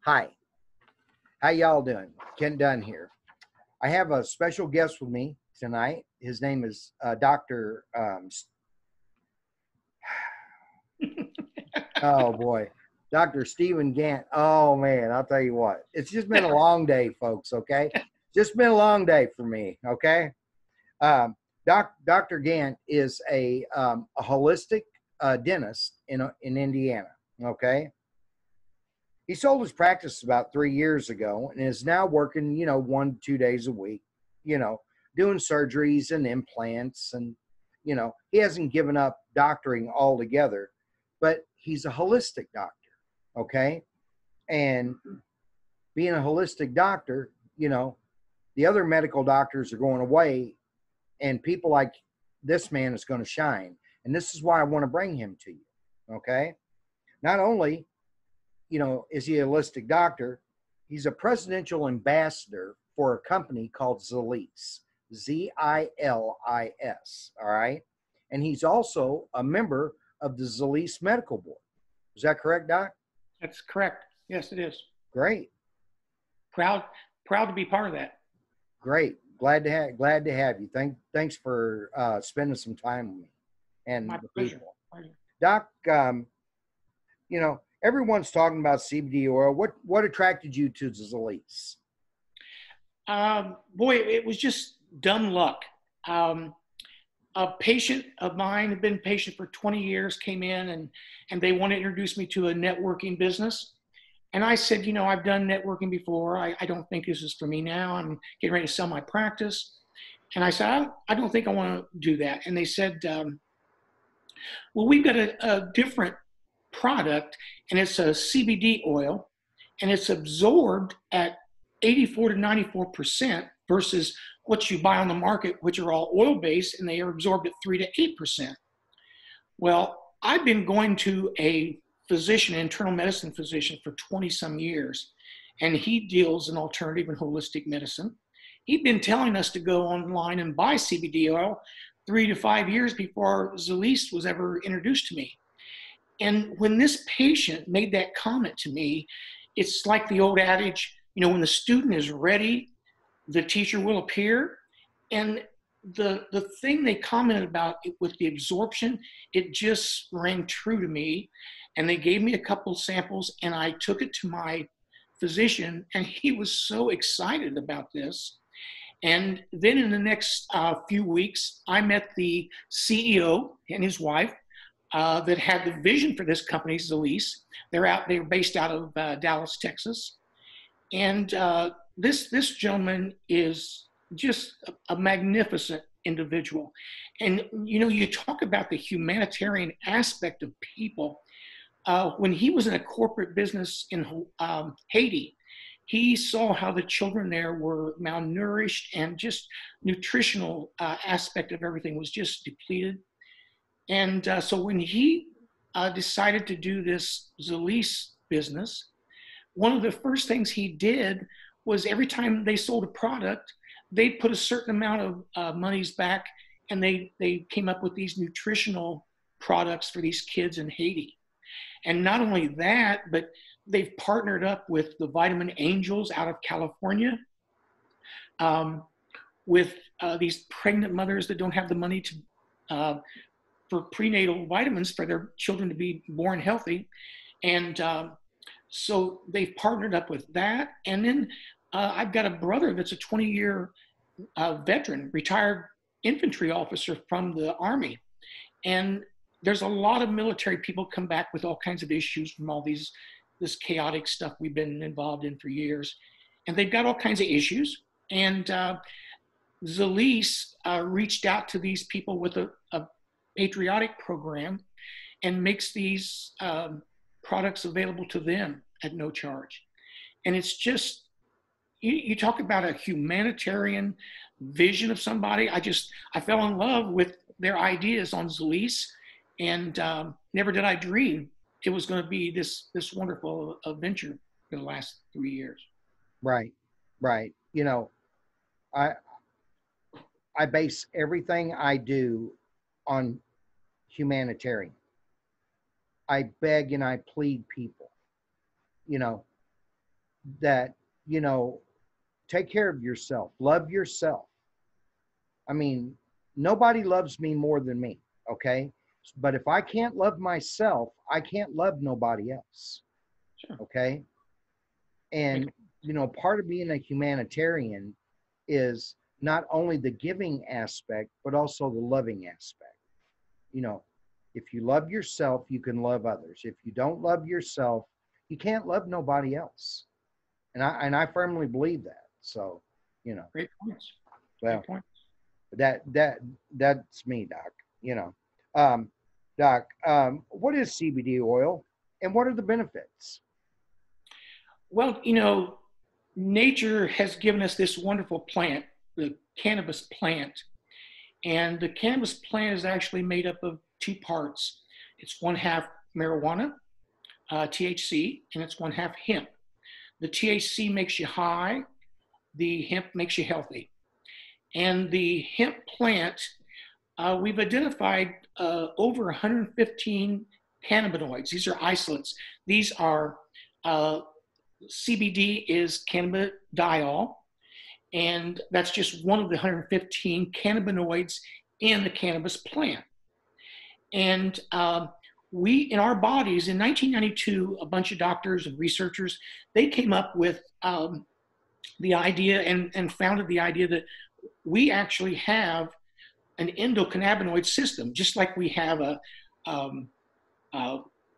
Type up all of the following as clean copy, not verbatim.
Hi, how y'all doing? Ken Dunn here. I have a special guest with me tonight. His name is Dr. Oh boy, Dr. Stephen Gant. Oh man, I'll tell you what. It's just been a long day, folks. Okay, just been a long day for me. Okay, Dr. Gant is a holistic dentist in Indiana. Okay, he sold his practice about 3 years ago and is now working, 1 to 2 days a week, you know, doing surgeries and implants. And, he hasn't given up doctoring altogether, but he's a holistic doctor. Okay. And being a holistic doctor, the other medical doctors are going away and people like this man is going to shine. And this is why I want to bring him to you. Okay. Not only is he a holistic doctor? He's a presidential ambassador for a company called Zilis, Zilis. All right. And he's also a member of the Zilis Medical Board. Is that correct, Doc? That's correct. Yes, it is. Great. Proud to be part of that. Great. Glad to have you. Thanks for spending some time with me and My the pleasure. people. Doc, everyone's talking about CBD oil. What attracted you to Zilis? Boy, it was just dumb luck. A patient of mine had been patient for 20 years, came in and they want to introduce me to a networking business. And I said, I've done networking before. I don't think this is for me now. I'm getting ready to sell my practice. And I said, I don't think I want to do that. And they said, well, we've got a different product, and it's a CBD oil, and it's absorbed at 84 to 94% versus what you buy on the market, which are all oil-based, and they are absorbed at 3 to 8%. Well, I've been going to a physician, internal medicine physician, for 20-some years, and he deals in alternative and holistic medicine. He'd been telling us to go online and buy CBD oil 3 to 5 years before Zilis was ever introduced to me. And when this patient made that comment to me, it's like the old adage, when the student is ready, the teacher will appear. And the thing they commented about with the absorption, it just rang true to me. And they gave me a couple samples, and I took it to my physician, and he was so excited about this. And then in the next few weeks, I met the CEO and his wife that had the vision for this company, Zilis. They're based out of Dallas, Texas. And this gentleman is just a magnificent individual. And, you talk about the humanitarian aspect of people. When he was in a corporate business in Haiti, he saw how the children there were malnourished, and just nutritional aspect of everything was just depleted. And so when he decided to do this Zilis business, one of the first things he did was every time they sold a product, they put a certain amount of monies back, and they came up with these nutritional products for these kids in Haiti. And not only that, but they've partnered up with the Vitamin Angels out of California, with these pregnant mothers that don't have the money to for prenatal vitamins for their children to be born healthy. And so they've partnered up with that. And then I've got a brother that's a 20-year veteran, retired infantry officer from the Army. And there's a lot of military people come back with all kinds of issues from all this chaotic stuff we've been involved in for years. And they've got all kinds of issues. And Zilis reached out to these people with a patriotic program and makes these products available to them at no charge. And it's just, you talk about a humanitarian vision of somebody. I fell in love with their ideas on Zilis, and never did I dream it was going to be this wonderful adventure for the last 3 years. Right. I base everything I do on humanitarian. I beg and I plead people, that, you know, take care of yourself, love yourself. I mean, nobody loves me more than me. Okay. But if I can't love myself, I can't love nobody else. Sure. Okay. And, you know, part of being a humanitarian is not only the giving aspect, but also the loving aspect. You know, if you love yourself, you can love others. If you don't love yourself, you can't love nobody else. And I firmly believe that. So, you know, Great points. well, Great points. that's me, Doc. You know, Doc, what is CBD oil and what are the benefits? Well, you know, nature has given us this wonderful plant, the cannabis plant. And the cannabis plant is actually made up of two parts. It's one half marijuana, THC, and it's one half hemp. The THC makes you high, the hemp makes you healthy. And the hemp plant, we've identified over 115 cannabinoids. These are isolates. These are CBD is cannabidiol, and that's just one of the 115 cannabinoids in the cannabis plant. And we, in our bodies, in 1992, a bunch of doctors and researchers, they came up with the idea and founded the idea that we actually have an endocannabinoid system, just like we have a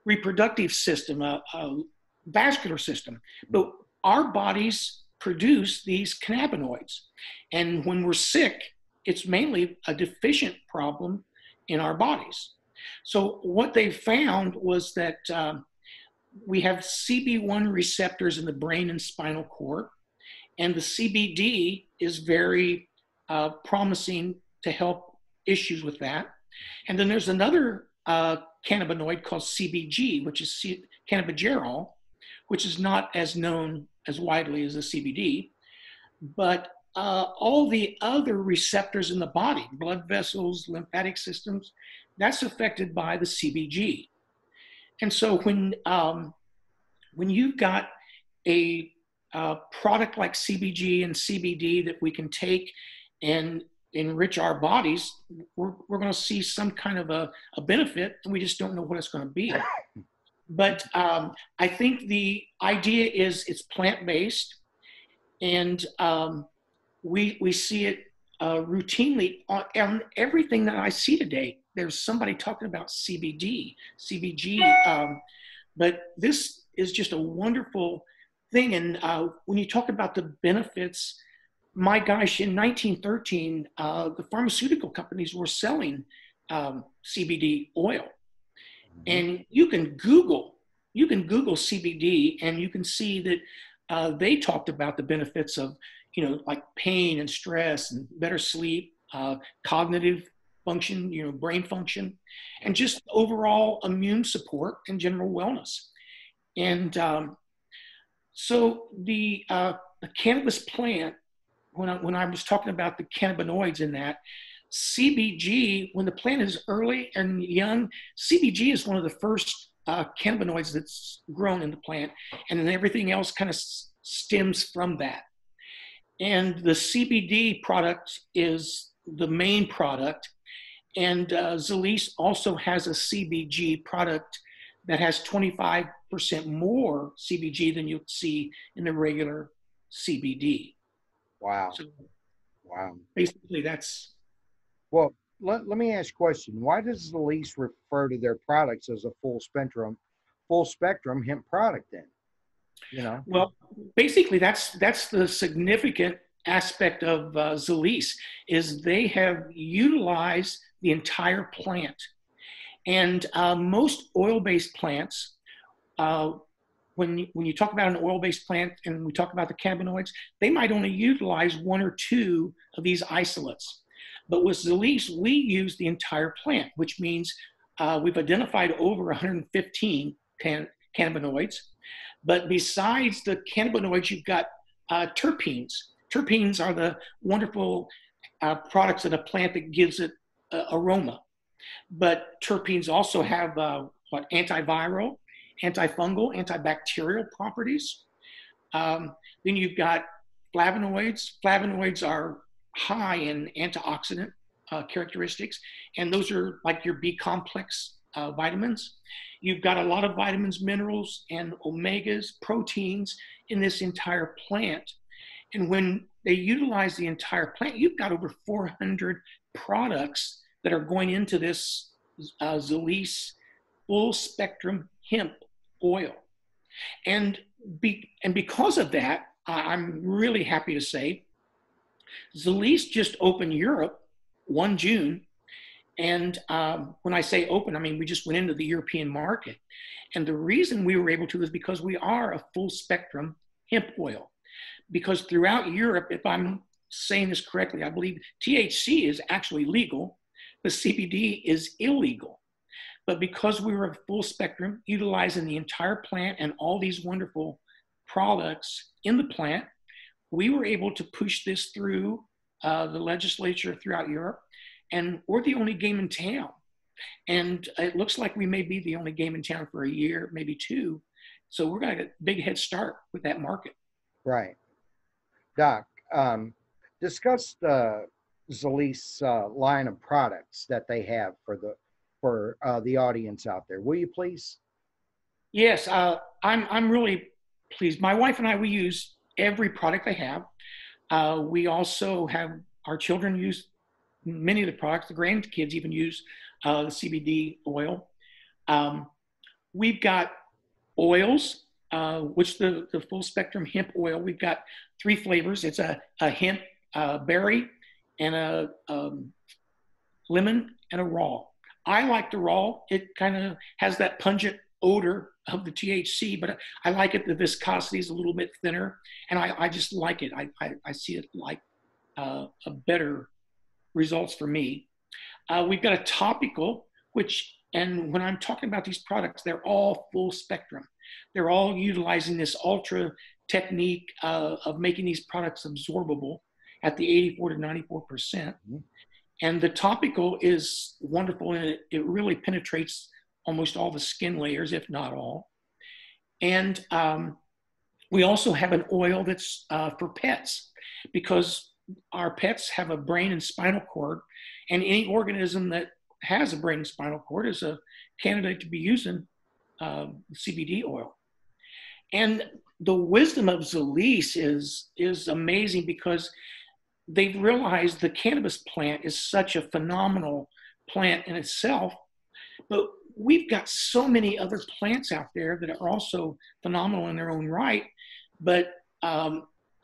reproductive system, a vascular system. But our bodies produce these cannabinoids. And when we're sick, it's mainly a deficient problem in our bodies. So what they found was that we have CB1 receptors in the brain and spinal cord, and the CBD is very promising to help issues with that. And then there's another cannabinoid called CBG, which is cannabigerol, which is not as known as widely as the CBD, but all the other receptors in the body, blood vessels, lymphatic systems, that's affected by the CBG. And so when you've got a product like CBG and CBD that we can take and enrich our bodies, we're going to see some kind of a benefit, and we just don't know what it's going to be. But I think the idea is it's plant-based, and we see it routinely on everything that I see today. There's somebody talking about CBD, CBG, but this is just a wonderful thing. And when you talk about the benefits, my gosh, in 1913, the pharmaceutical companies were selling CBD oil. And you can Google CBD, and you can see that they talked about the benefits of, you know, like pain and stress and better sleep, cognitive function, you know, brain function, and just overall immune support and general wellness. And so the cannabis plant, when I was talking about the cannabinoids in that, CBG, when the plant is early and young, CBG is one of the first cannabinoids that's grown in the plant, and then everything else kind of stems from that. And the CBD product is the main product, and Zalise also has a CBG product that has 25% more CBG than you'll see in the regular CBD. Wow. So wow. basically that's... Well, let me ask you a question. Why does the lease refer to their products as a full spectrum hemp product then? You know? Well, basically that's the significant aspect of Zalise, is they have utilized the entire plant. And most oil-based plants, when you talk about an oil-based plant and we talk about the cannabinoids, they might only utilize one or two of these isolates. But with Zalise, we use the entire plant, which means we've identified over 115 cannabinoids. But besides the cannabinoids, you've got terpenes. Terpenes are the wonderful products of a plant that gives it aroma. But terpenes also have antiviral, antifungal, antibacterial properties. Then you've got flavonoids. Flavonoids are high in antioxidant characteristics, and those are like your B complex vitamins. You've got a lot of vitamins, minerals, and omegas, proteins in this entire plant. And when they utilize the entire plant, you've got over 400 products that are going into this Zalise full spectrum hemp oil. And because of that, I'm really happy to say Zalise just opened Europe 1 June. And when I say open, I mean we just went into the European market. And the reason we were able to is because we are a full spectrum hemp oil. Because throughout Europe, if I'm saying this correctly, I believe THC is actually legal, but CBD is illegal. But because we were a full spectrum, utilizing the entire plant and all these wonderful products in the plant, we were able to push this through the legislature throughout Europe. And we're the only game in town. And it looks like we may be the only game in town for a year, maybe 2. So we're going to get a big head start with that market. Right. Doc, discuss the Zalise line of products that they have for the audience out there. Will you please? Yes, I'm really pleased. My wife and I, we use every product they have. We also have our children use many of the products. The grandkids even use the CBD oil. We've got oils, which the full spectrum hemp oil, we've got 3 flavors. It's a hemp berry and a lemon and a raw. I like the raw. It kind of has that pungent odor of the THC, but I like it. The viscosity is a little bit thinner, and I just like it. I see it like a better results for me. We've got a topical, and when I'm talking about these products, they're all full spectrum. They're all utilizing this ultra technique of making these products absorbable at the 84 to 94%. Mm-hmm. And the topical is wonderful, and it really penetrates almost all the skin layers, if not all. And we also have an oil that's for pets, because our pets have a brain and spinal cord, and any organism that has a brain and spinal cord is a candidate to be using CBD oil. And the wisdom of Zalise is amazing, because they've realized the cannabis plant is such a phenomenal plant in itself, but we've got so many other plants out there that are also phenomenal in their own right, but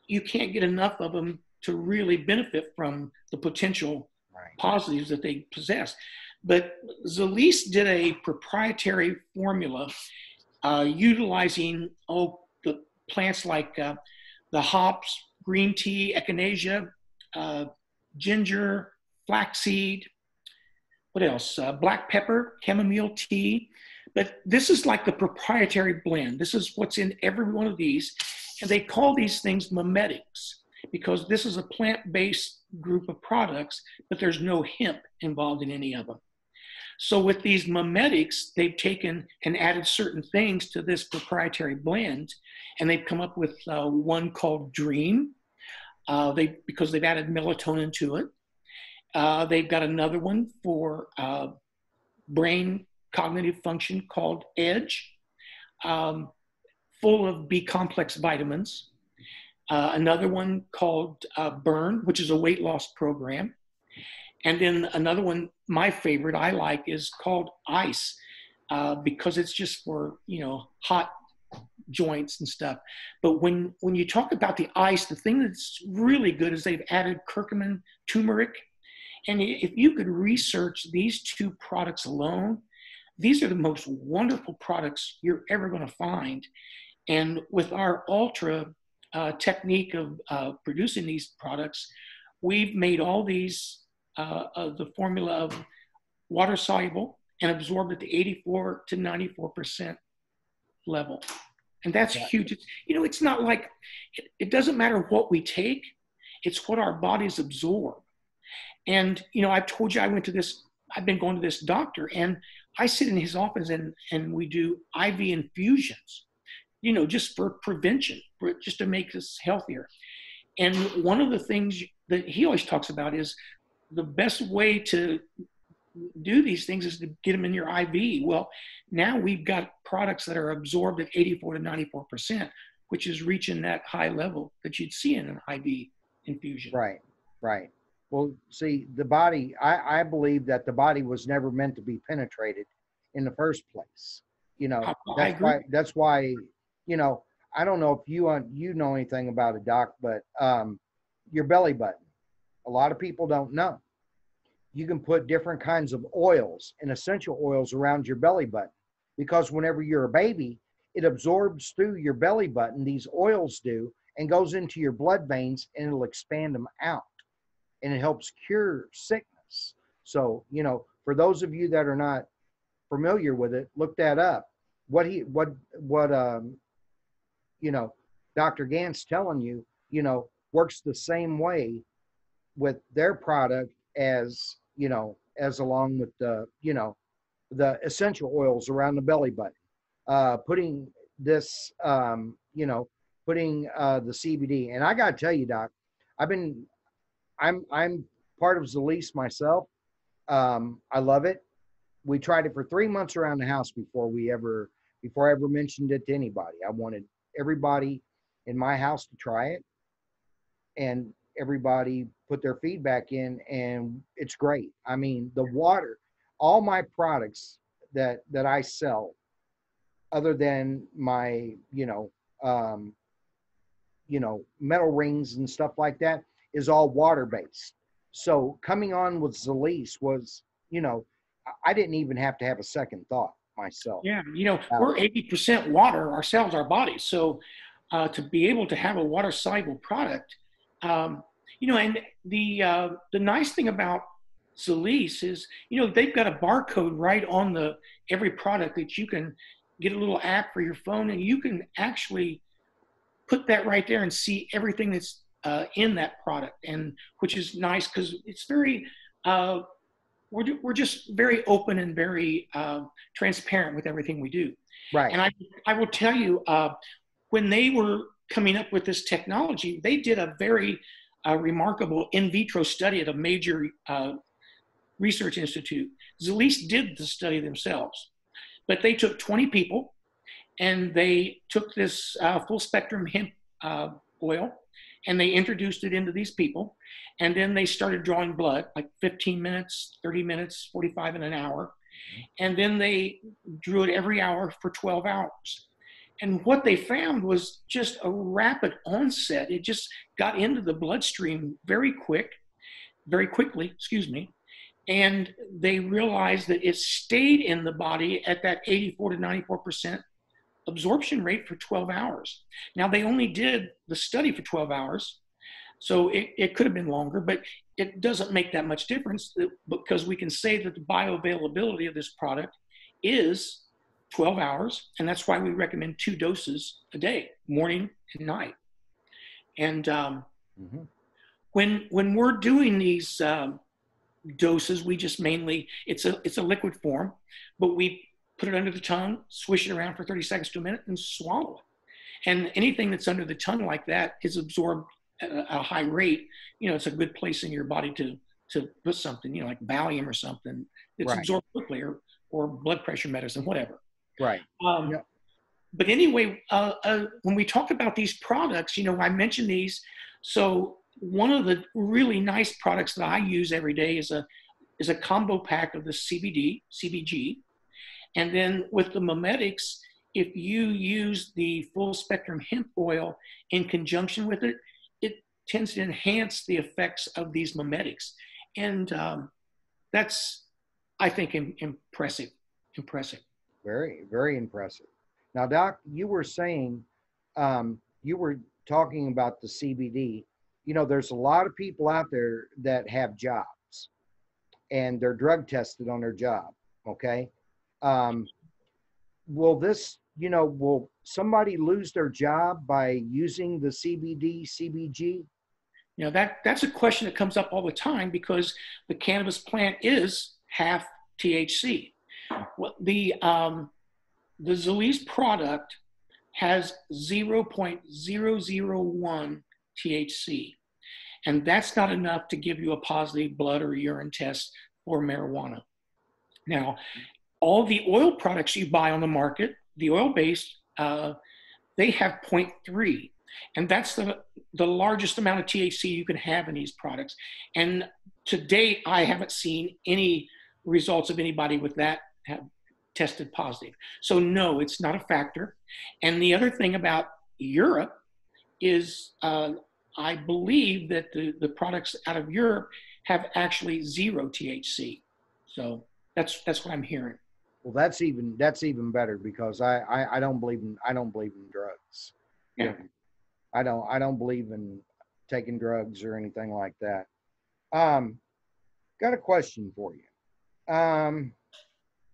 you can't get enough of them to really benefit from the potential positives that they possess. But Zalise did a proprietary formula utilizing the plants like the hops, green tea, echinacea, ginger, flaxseed, what else? Black pepper, chamomile tea. But this is like the proprietary blend. This is what's in every one of these. And they call these things mimetics, because this is a plant-based group of products, but there's no hemp involved in any of them. So with these mimetics, they've taken and added certain things to this proprietary blend, and they've come up with one called Dream, because they've added melatonin to it. They've got another one for brain cognitive function called Edge, full of B complex vitamins. Another one called Burn, which is a weight loss program. And then another one, my favorite I like, is called Ice, because it's just for, hot joints and stuff. But when you talk about the ice, the thing that's really good is they've added curcumin, turmeric. And if you could research these 2 products alone, these are the most wonderful products you're ever going to find. And with our ultra technique of producing these products, we've made all these the formula of water soluble and absorbed at the 84 to 94% level. And that's huge. It's not like, it doesn't matter what we take, it's what our bodies absorb. And, I've told you, I've been going to this doctor, and I sit in his office and we do IV infusions. just for prevention, just to make us healthier. And one of the things that he always talks about is the best way to do these things is to get them in your IV. Well, now we've got products that are absorbed at 84 to 94%, which is reaching that high level that you'd see in an IV infusion. Right, right. Well, see, the body, I believe that the body was never meant to be penetrated in the first place. That's why, I don't know if you know anything about it, Doc, but your belly button, a lot of people don't know. You can put different kinds of oils and essential oils around your belly button, because whenever you're a baby, it absorbs through your belly button, these oils do, and goes into your blood veins, and it'll expand them out, and it helps cure sickness. So, for those of you that are not familiar with it, look that up. Dr. Gant's telling you, works the same way with their product as along with the essential oils around the belly button, putting this, putting the CBD. And I got to tell you, Doc, I'm part of Zalise myself. I love it. We tried it for 3 months around the house before I ever mentioned it to anybody. I wanted everybody in my house to try it, and everybody put their feedback in, and it's great. I mean, the water, all my products that I sell, other than my, metal rings and stuff like that, is all water-based. So coming on with Zalise was, I didn't even have to have a second thought myself. Yeah, we're 80% water ourselves, our bodies. So to be able to have a water-soluble product, and the nice thing about Zalise is, they've got a barcode right on every product that you can get a little app for your phone, and you can actually put that right there and see everything that's in that product, and which is nice because it's very, we're just very open and very transparent with everything we do. Right. And I will tell you, when they were coming up with this technology, they did a very remarkable in vitro study at a major research institute. Zalise did the study themselves, but they took 20 people and they took this full spectrum hemp oil, and they introduced it into these people. And then they started drawing blood, like 15 minutes, 30 minutes, 45 in an hour. And then they drew it every hour for 12 hours. And what they found was just a rapid onset. It just got into the bloodstream very quickly, And they realized that it stayed in the body at that 84 to 94% absorption rate for 12 hours. Now, they only did the study for 12 hours, so it could have been longer, but it doesn't make that much difference, because we can say that the bioavailability of this product is 12 hours, and that's why we recommend 2 doses a day, morning and night. And when we're doing these doses, we just mainly, it's a liquid form, but we put it under the tongue, swish it around for 30 seconds to a minute, and swallow it. And anything that's under the tongue like that is absorbed at a high rate. It's a good place in your body to put something, like Valium or something. It's right. absorbed quickly, or blood pressure medicine, whatever. Right. But anyway, when we talk about these products, I mentioned these. So one of the really nice products that I use every day is a combo pack of the CBG. And then with the mimetics, if you use the full spectrum hemp oil in conjunction with it, it tends to enhance the effects of these mimetics. And that's, I think, impressive. Very, very impressive. Now, Doc, you were saying, you were talking about the CBD. There's a lot of people out there that have jobs, and they're drug tested on their job. Okay. Will somebody lose their job by using the CBG? That's a question that comes up all the time, because the cannabis plant is half THC. The Zalise product has 0.001 THC. And that's not enough to give you a positive blood or urine test for marijuana. Now, all the oil products you buy on the market, the oil-based, they have 0.3. And that's the largest amount of THC you can have in these products. And to date, I haven't seen any results of anybody with that have tested positive. So no, it's not a factor. And the other thing about Europe is I believe that the products out of Europe have actually 0 THC. So that's what I'm hearing. Well, that's even better, because I don't believe in drugs. Yeah. I don't believe in taking drugs or anything like that. Got a question for you.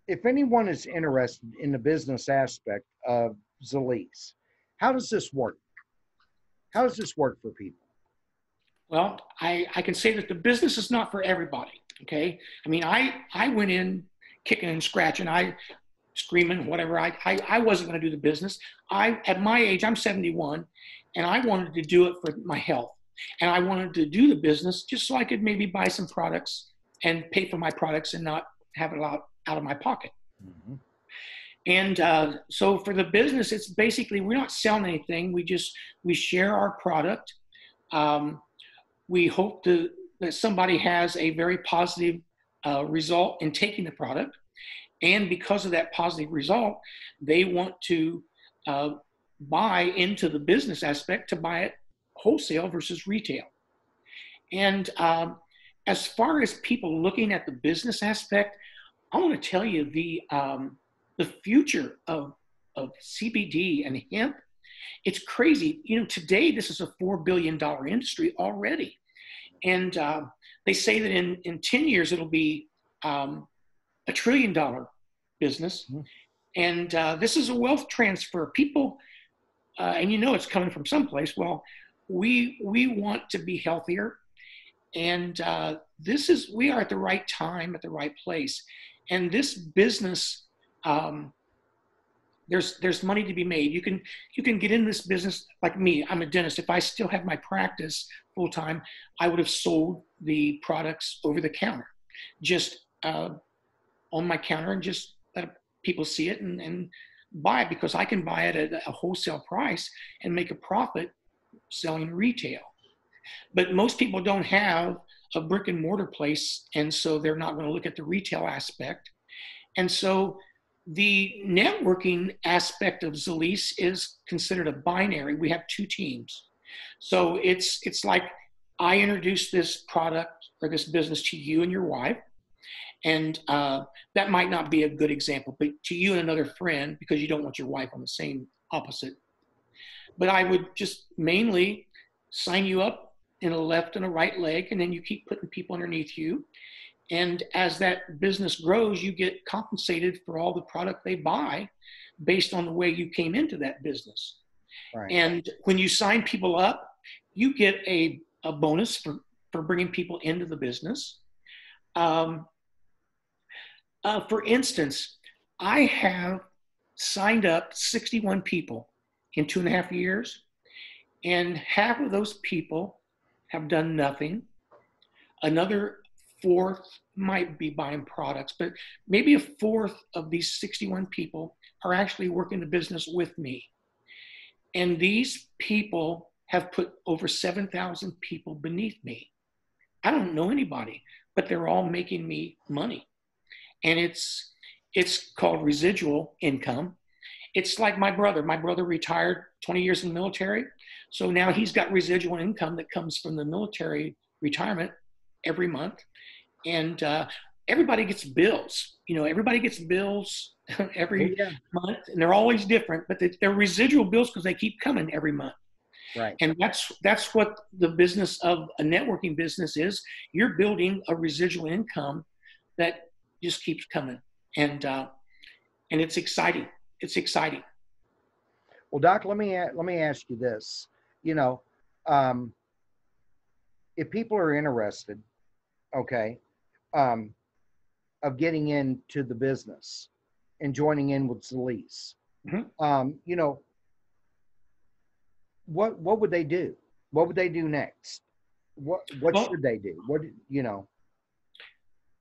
If anyone is interested in the business aspect of Zalease, how does this work? How does this work for people? Well, I can say that the business is not for everybody. Okay. I mean, I went in kicking and scratching, screaming, whatever. I wasn't going to do the business. At my age, I'm 71, and I wanted to do it for my health. And I wanted to do the business just so I could maybe buy some products and pay for my products and not have it out of my pocket. Mm-hmm. And so for the business, it's basically, we're not selling anything. We share our product. We hope that somebody has a very positive result in taking the product. And because of that positive result, they want to buy into the business aspect, to buy it wholesale versus retail. And as far as people looking at the business aspect, I want to tell you the future of CBD and hemp. It's crazy. You know, today this is a $4 billion industry already. And they say that in 10 years, it'll be $1 trillion business. Mm-hmm. And this is a wealth transfer. People, and you know it's coming from someplace. Well, we want to be healthier. And we are at the right time, at the right place. And this business, there's money to be made. You can get in this business like me. I'm a dentist. If I still had my practice full time, I would have sold the products over the counter, just on my counter, and just let people see it and buy it, because I can buy it at a wholesale price and make a profit selling retail. But most people don't have a brick and mortar place, and so they're not going to look at the retail aspect. And so the networking aspect of Zalease is considered a binary. We have 2 teams. So it's like I introduce this product or this business to you and your wife. And that might not be a good example, but to you and another friend, because you don't want your wife on the same opposite. But I would just mainly sign you up in a left and a right leg, and then you keep putting people underneath you. And as that business grows, you get compensated for all the product they buy based on the way you came into that business. Right. And when you sign people up, you get a bonus for bringing people into the business. For instance, I have signed up 61 people in 2.5 years, and half of those people have done nothing. Another fourth might be buying products, but maybe a fourth of these 61 people are actually working the business with me. And these people have put over 7,000 people beneath me. I don't know anybody, but they're all making me money. And it's called residual income. It's like my brother. My brother retired 20 years in the military. So now he's got residual income that comes from the military retirement every month. And everybody gets bills. You know, everybody gets bills every month, and they're always different, but they're residual bills because they keep coming every month. Right. And that's what the business of a networking business is. You're building a residual income that just keeps coming, and it's exciting. It's exciting. Well, Doc, let me ask you this. You know, if people are interested, okay, of getting into the business and joining in with Zalease, mm-hmm. You know, what would they do? What would they do next? What Well, should they do? What, you know?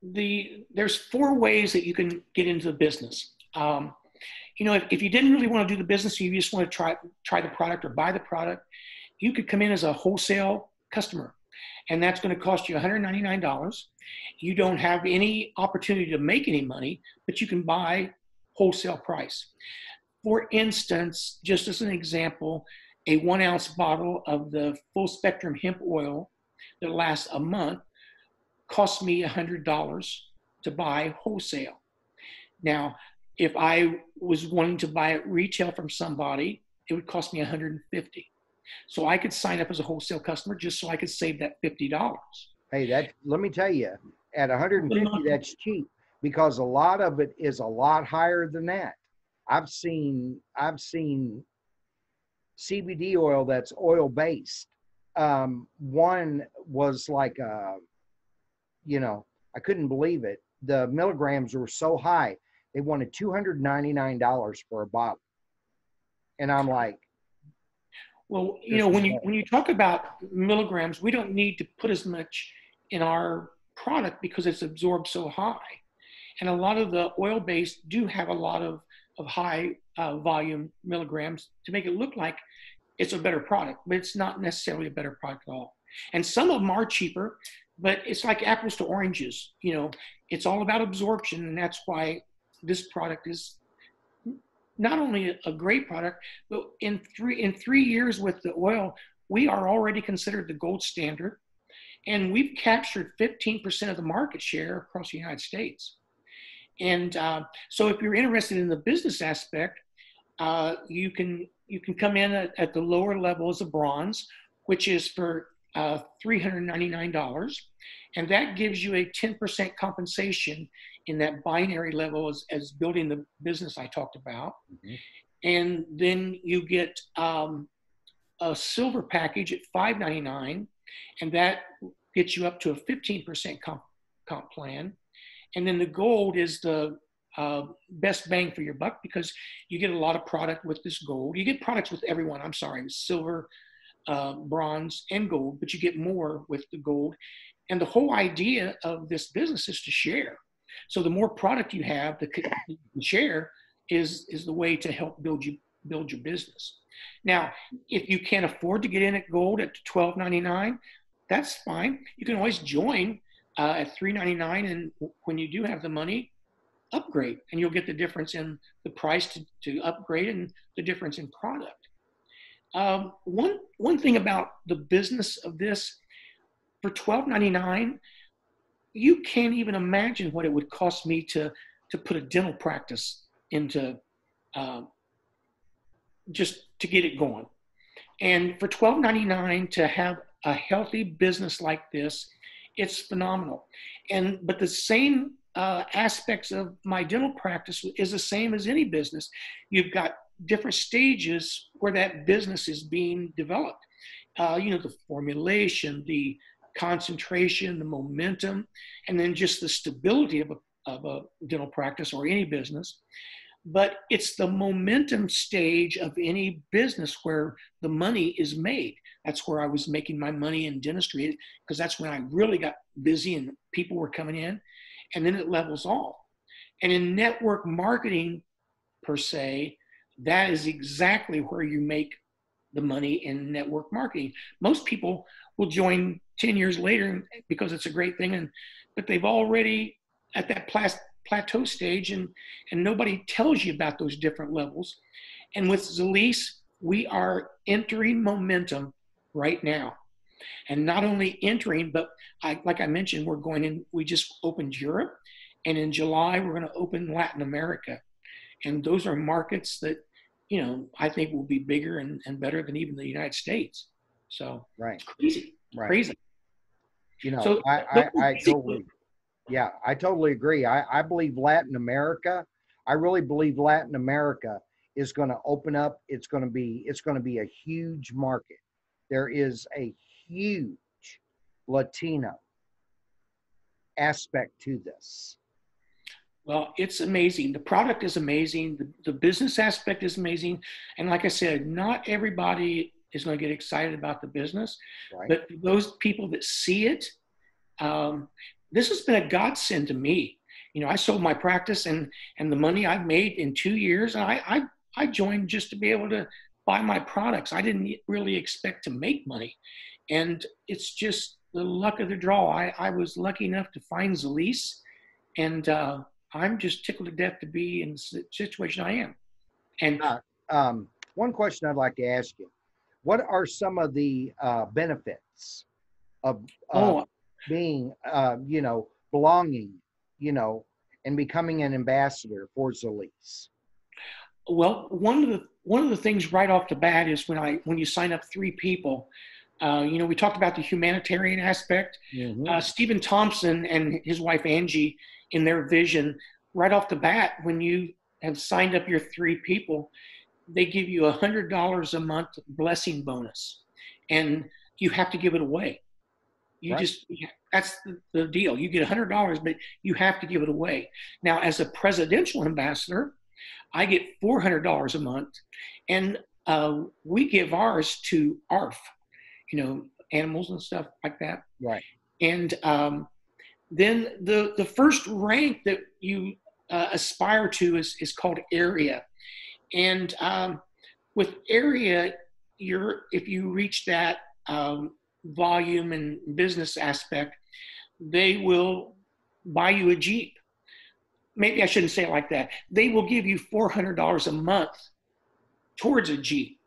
there's four ways that you can get into the business. You know, if you didn't really want to do the business, you just want to try the product or buy the product, you could come in as a wholesale customer, and that's going to cost you $199. You don't have any opportunity to make any money, but you can buy wholesale price. For instance, just as an example, a 1 ounce bottle of the full spectrum hemp oil that lasts a month cost me $100 to buy wholesale. Now, if I was wanting to buy it retail from somebody, it would cost me $150. So I could sign up as a wholesale customer just so I could save that $50. Hey, let me tell you, at 150, that's cheap, because a lot of it is a lot higher than that. I've seen CBD oil that's oil based. One was like you know, I couldn't believe it. The milligrams were so high. They wanted $299 for a bottle. And I'm like, well, you know, when you talk about milligrams, we don't need to put as much in our product because it's absorbed so high. And a lot of the oil-based do have a lot of high volume milligrams to make it look like it's a better product, but it's not necessarily a better product at all. And some of them are cheaper, but it's like apples to oranges. You know, it's all about absorption, and that's why this product is not only a great product, but in 3 years with the oil, we are already considered the gold standard, and we've captured 15% of the market share across the United States. And so if you're interested in the business aspect, you can come in at the lower levels of bronze, which is for $399. And that gives you a 10% compensation in that binary level as building the business I talked about. Mm-hmm. And then you get a silver package at $599, and that gets you up to a 15% comp plan. And then the gold is the best bang for your buck, because you get a lot of product with this gold. You get products with everyone, I'm sorry, silver, bronze, and gold, but you get more with the gold. And the whole idea of this business is to share. So the more product you have, the share is the way to help build your business. Now, if you can't afford to get in at gold at $12.99, that's fine. You can always join at $3.99, and when you do have the money, upgrade, and you'll get the difference in the price to upgrade and the difference in product. One thing about the business of this, for $12.99, you can't even imagine what it would cost me to put a dental practice into, just to get it going. And for $12.99 to have a healthy business like this, it's phenomenal. But the same aspects of my dental practice is the same as any business. You've got different stages where that business is being developed. The formulation, the concentration, the momentum, and then just the stability of a dental practice or any business. But it's the momentum stage of any business where the money is made. That's where I was making my money in dentistry, because that's when I really got busy and people were coming in, and then it levels off. And in network marketing per se, that is exactly where you make the money in network marketing. Most people will join 10 years later because it's a great thing, but they've already at that plateau stage, and nobody tells you about those different levels. And with Zalise, we are entering momentum right now. And not only entering, but like I mentioned, we just opened Europe, and in July, we're going to open Latin America. And those are markets that, I think will be bigger and better than even the United States. So right. It's crazy, right. crazy. So I totally agree. I believe Latin America, I really believe Latin America is going to open up. It's going to be a huge market. There is a huge Latino aspect to this. Well, it's amazing. The product is amazing. The business aspect is amazing. And like I said, not everybody is going to get excited about the business. Right. But for those people that see it, this has been a godsend to me. I sold my practice and the money I've made in 2 years. I joined just to be able to buy my products. I didn't really expect to make money, and it's just the luck of the draw. I was lucky enough to find Zalise, and I'm just tickled to death to be in the situation I am. And one question I'd like to ask you: what are some of the benefits of being, belonging, and becoming an ambassador for Zalise? Well, one of the things right off the bat is when you sign up 3 people. We talked about the humanitarian aspect. Mm-hmm. Stephen Thompson and his wife Angie, in their vision, right off the bat, when you have signed up your 3 people, they give you $100 a month blessing bonus, and you have to give it away. That's the deal. You get $100, but you have to give it away. Now, as a presidential ambassador, I get $400 a month, and we give ours to ARF, animals and stuff like that. Right. And then the first rank that you aspire to is called area. And with area, if you reach that volume and business aspect, they will buy you a Jeep. Maybe I shouldn't say it like that. They will give you $400 a month towards a Jeep.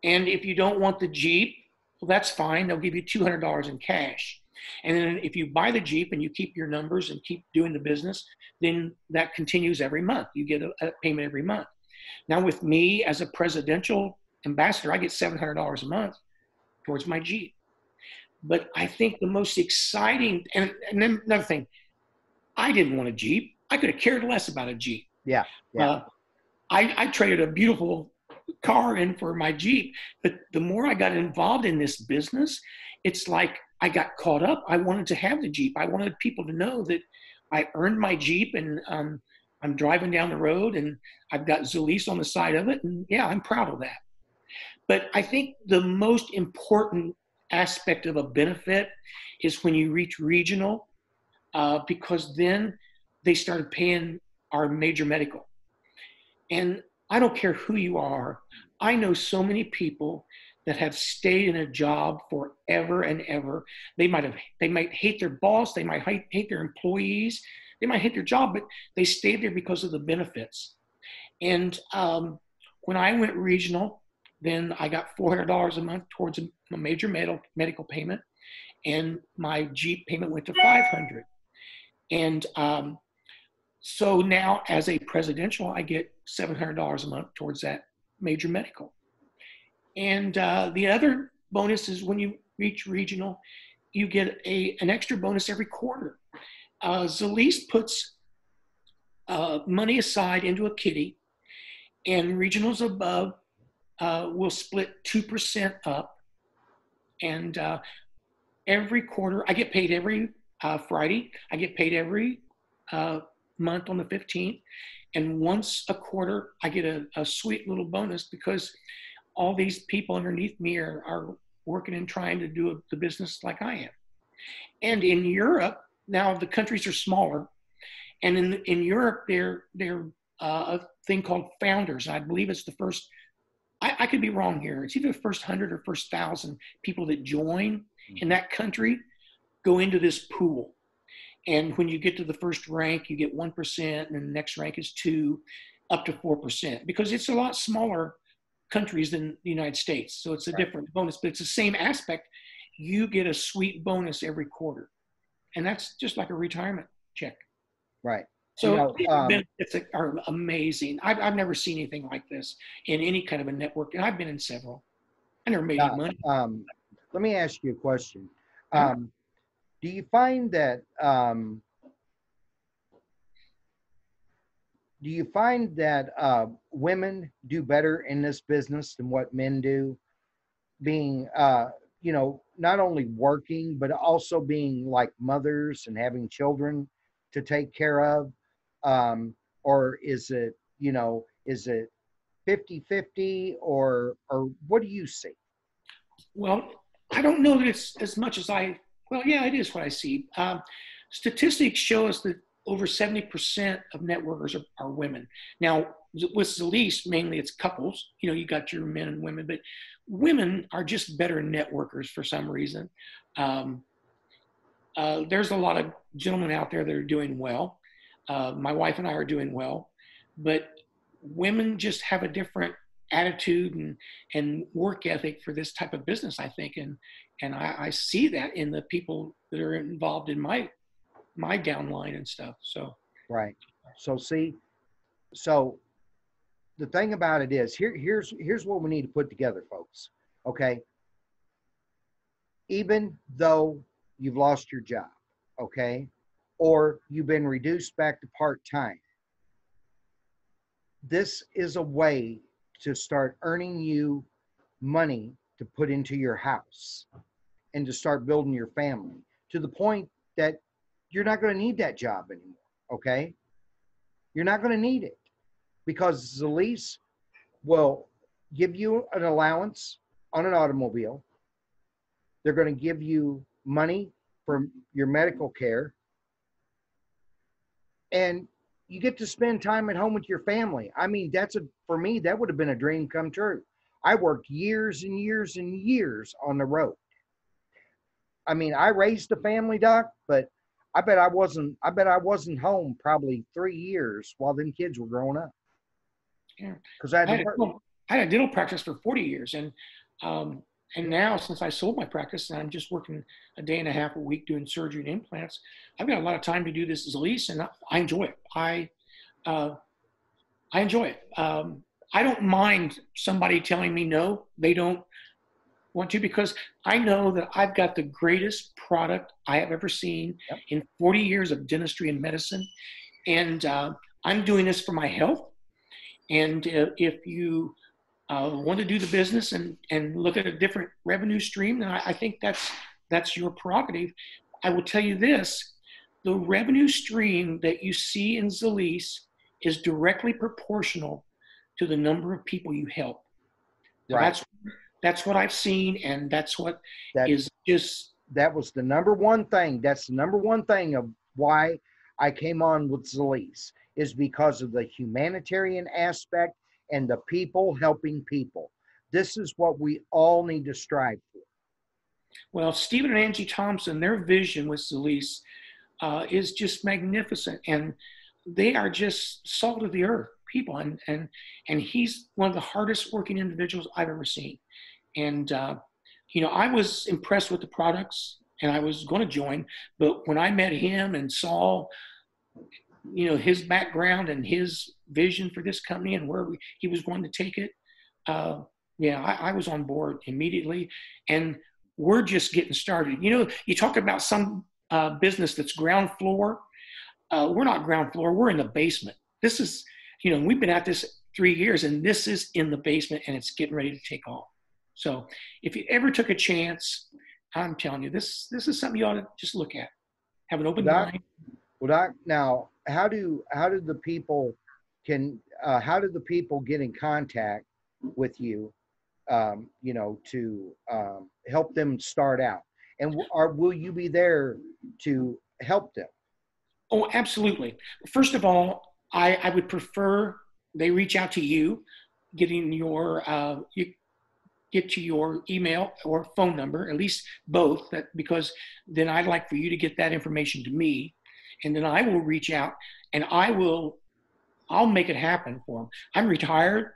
And if you don't want the Jeep, well, that's fine. They'll give you $200 in cash. And then if you buy the Jeep and you keep your numbers and keep doing the business, then that continues every month. You get a payment every month. Now with me as a presidential ambassador, I get $700 a month towards my Jeep. But I think the most exciting, and then another thing, I didn't want a Jeep. I could have cared less about a Jeep. Yeah. I traded a beautiful car in for my Jeep, but the more I got involved in this business, it's like I got caught up. I wanted to have the Jeep. I wanted people to know that I earned my Jeep, and I'm driving down the road and I've got Zalise on the side of it. And yeah, I'm proud of that. But I think the most important aspect of a benefit is when you reach regional, because then they started paying our major medical. And I don't care who you are. I know so many people that have stayed in a job forever and ever. They might hate their boss. They might hate their employees. They might hate their job, but they stayed there because of the benefits. And when I went regional, then I got $400 a month towards a major medical payment, and my Jeep payment went to $500. And so now as a presidential, I get $700 a month towards that major medical. And the other bonus is when you reach regional, you get an extra bonus every quarter. Zalise puts money aside into a kitty, and regionals above will split 2% up. And every quarter, I get paid every Friday. I get paid every month on the 15th. And once a quarter, I get a sweet little bonus, because all these people underneath me are working and trying to do the business like I am. And in Europe, now the countries are smaller. And in Europe, they're a thing called founders. I believe it's the first, I could be wrong here. It's either the first 100 or first 1,000 people that join in that country go into this pool. And when you get to the first rank, you get 1%, and then the next rank is 2%, up to 4%, because it's a lot smaller countries than the United States. So it's a different bonus, but it's the same aspect. You get a sweet bonus every quarter. And that's just like a retirement check. Right. So benefits are amazing. I've never seen anything like this in any kind of a network, and I've been in several. I never made any money. Let me ask you a question. Do you find that women do better in this business than what men do, being not only working but also being like mothers and having children to take care of, or is it 50-50, or what do you see? Well, I don't know that it's as much as well, yeah, it is what I see. Statistics show us that over 70% of networkers are women. Now, with Zalise, mainly it's couples. You got your men and women, but women are just better networkers for some reason. There's a lot of gentlemen out there that are doing well. My wife and I are doing well, but women just have a different attitude and work ethic for this type of business, I think. And I see that in the people that are involved in my downline and stuff. So, right. So so the thing about it is here's what we need to put together, folks. Okay. Even though you've lost your job, okay, or you've been reduced back to part-time, this is a way to start earning you money to put into your house and to start building your family to the point that you're not going to need that job anymore. Okay. You're not going to need it because Zalise will give you an allowance on an automobile. They're going to give you money for your medical care. And you get to spend time at home with your family. I mean, for me, that would have been a dream come true. I worked years and years and years on the road. I mean, I raised a family, Doc, but I bet I wasn't home probably 3 years while them kids were growing up. Yeah. Because I had a dental practice for 40 years. And now, since I sold my practice and I'm just working a day and a half a week doing surgery and implants, I've got a lot of time to do this as a lease, and I enjoy it. I enjoy it. I don't mind somebody telling me no, they don't want to, because I know that I've got the greatest product I have ever seen in 40 years of dentistry and medicine. And I'm doing this for my health. And if you want to do the business and look at a different revenue stream, then I think that's your prerogative. I will tell you this, the revenue stream that you see in Zalise is directly proportional to the number of people you help. So right. That's what I've seen, and that's what is just. That was the number one thing. That's the number one thing of why I came on with Zalise, is because of the humanitarian aspect and the people helping people. This is what we all need to strive for. Well, Stephen and Angie Thompson, their vision with Zalise is just magnificent, and they are just salt of the earth people. And he's one of the hardest working individuals I've ever seen. And I was impressed with the products, and I was going to join, but when I met him and saw his background and his vision for this company and where he was going to take it, I was on board immediately. And we're just getting started. You talk about some business that's ground floor. We're not ground floor. We're in the basement. This is, we've been at this 3 years, and this is in the basement, and it's getting ready to take off. So if you ever took a chance, I'm telling you, this is something you ought to just look at. Have an open mind. Well, Doc, now how do the people get in contact with you, to help them start out? And will you be there to help them? Oh, absolutely. First of all, I would prefer they reach out to you, getting get to your email or phone number, at least both, because then I'd like for you to get that information to me, and then I will reach out and I'll make it happen for them. I'm retired.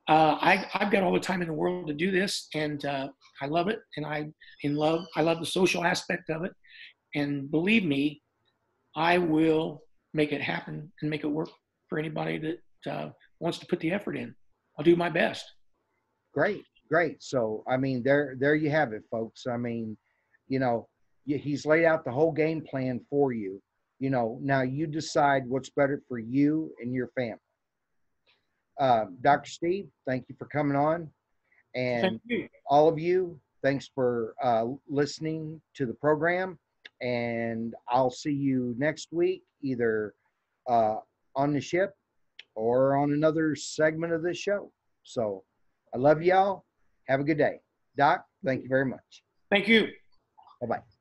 I've got all the time in the world to do this, and I love it, and I love the social aspect of it, and believe me, I will make it happen and make it work for anybody that wants to put the effort in. I'll do my best. Great. So, I mean, there you have it, folks. I mean, he's laid out the whole game plan for you. Now you decide what's better for you and your family. Dr. Steve, thank you for coming on. And all of you, thanks for listening to the program. And I'll see you next week, either on the ship or on another segment of this show. So I love y'all. Have a good day. Doc, thank you very much. Thank you. Bye-bye.